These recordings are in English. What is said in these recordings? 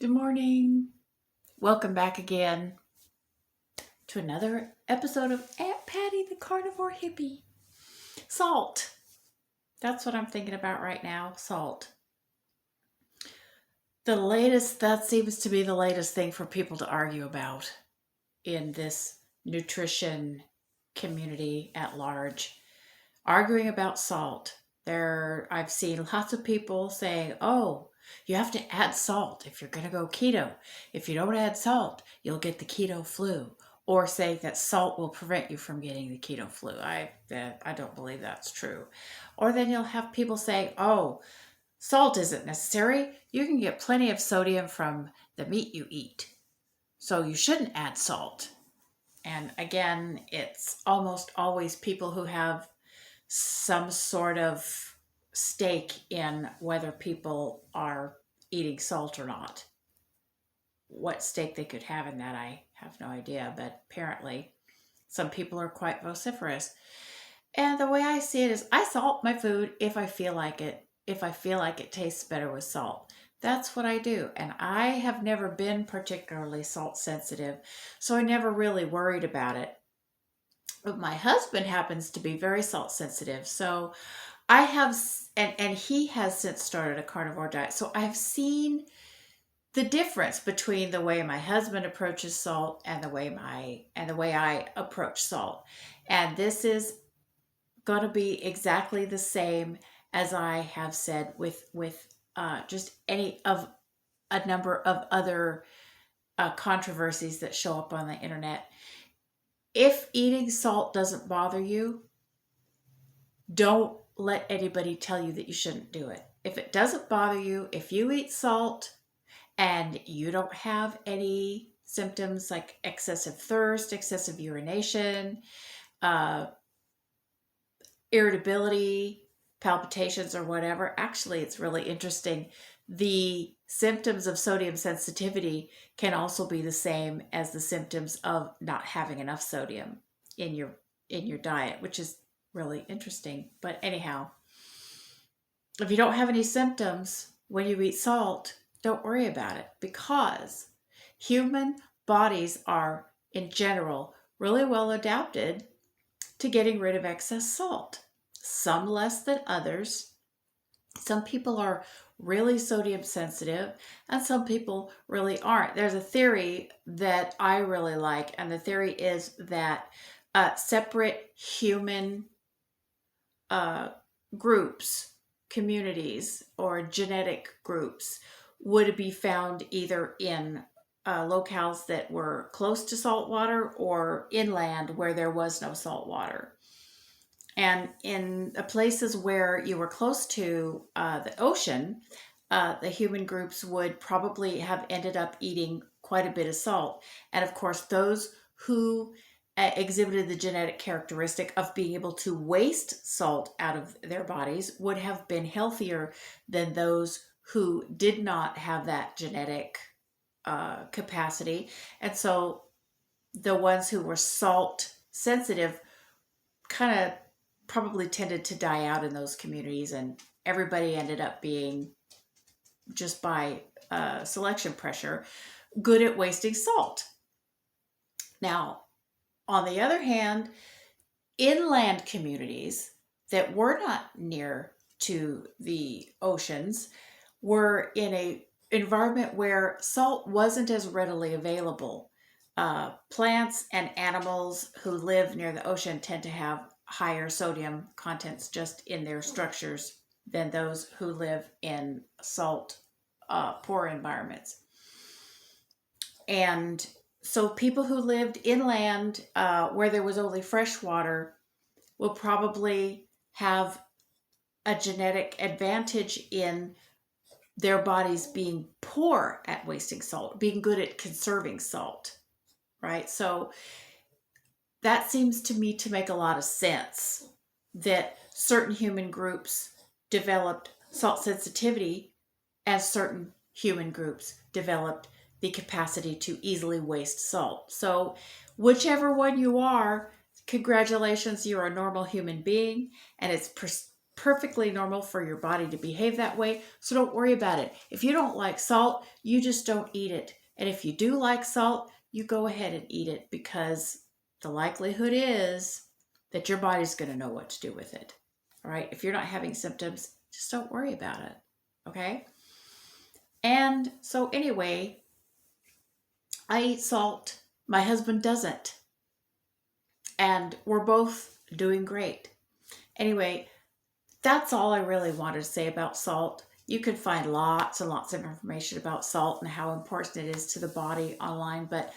Good morning. Welcome back again to another episode of Aunt Patty the Carnivore Hippie. Salt. That's what I'm thinking about right now. Salt. That seems to be the latest thing for people to argue about in this nutrition community at large. Arguing about salt. I've seen lots of people saying, oh, you have to add salt if you're going to go keto. If you don't add salt, you'll get the keto flu. Or saying that salt will prevent you from getting the keto flu. I don't believe that's true. Or then you'll have people say, oh, salt isn't necessary. You can get plenty of sodium from the meat you eat. So you shouldn't add salt. And again, it's almost always people who have some sort of stake in whether people are eating salt or not. What stake they could have in that, I have no idea, but apparently some people are quite vociferous. And the way I see it is I salt my food if I feel like it, if I feel like it tastes better with salt. That's what I do. And I have never been particularly salt sensitive, so I never really worried about it. But my husband happens to be very salt sensitive. So I have, and he has since started a carnivore diet. So I've seen the difference between the way my husband approaches salt and the way I approach salt. And this is going to be exactly the same as I have said with just any of a number of other controversies that show up on the internet. If eating salt doesn't bother you, don't let anybody tell you that you shouldn't do it. If it doesn't bother you, if you eat salt and you don't have any symptoms like excessive thirst, excessive urination, irritability, palpitations, or whatever, actually it's really interesting. The symptoms of sodium sensitivity can also be the same as the symptoms of not having enough sodium in your diet, which is really interesting. But anyhow, if you don't have any symptoms when you eat salt, don't worry about it, because human bodies are in general really well adapted to getting rid of excess salt. Some less than others. Some people are really sodium sensitive and some people really aren't. There's a theory that I really like, and the theory is that separate human groups, communities, or genetic groups would be found either in locales that were close to salt water or inland where there was no salt water. And in places where you were close to the ocean, the human groups would probably have ended up eating quite a bit of salt. And of course, those who exhibited the genetic characteristic of being able to waste salt out of their bodies would have been healthier than those who did not have that genetic capacity. And so the ones who were salt sensitive kind of probably tended to die out in those communities, and everybody ended up being, just by selection pressure, good at wasting salt. Now, on the other hand, inland communities that were not near to the oceans were in an environment where salt wasn't as readily available. Plants and animals who live near the ocean tend to have higher sodium contents just in their structures than those who live in salt poor environments. And so people who lived inland where there was only fresh water will probably have a genetic advantage in their bodies being poor at wasting salt, being good at conserving salt, right? So that seems to me to make a lot of sense, that certain human groups developed salt sensitivity and certain human groups developed the capacity to easily waste salt. So whichever one you are, congratulations, you're a normal human being, and it's perfectly normal for your body to behave that way. So don't worry about it. If you don't like salt, you just don't eat it. And if you do like salt, you go ahead and eat it, because the likelihood is that your body's going to know what to do with it. All right. If you're not having symptoms, just don't worry about it. Okay. And so anyway, I eat salt. My husband doesn't. And we're both doing great. Anyway, that's all I really wanted to say about salt. You can find lots and lots of information about salt and how important it is to the body online, but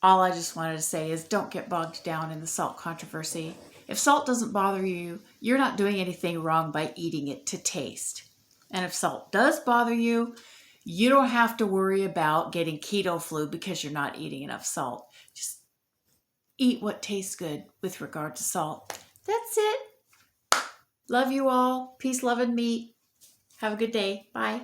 all I just wanted to say is don't get bogged down in the salt controversy. If salt doesn't bother you, you're not doing anything wrong by eating it to taste. And if salt does bother you, you don't have to worry about getting keto flu because you're not eating enough salt. Just eat what tastes good with regard to salt. That's it. Love you all. Peace, love, and meat. Have a good day. Bye.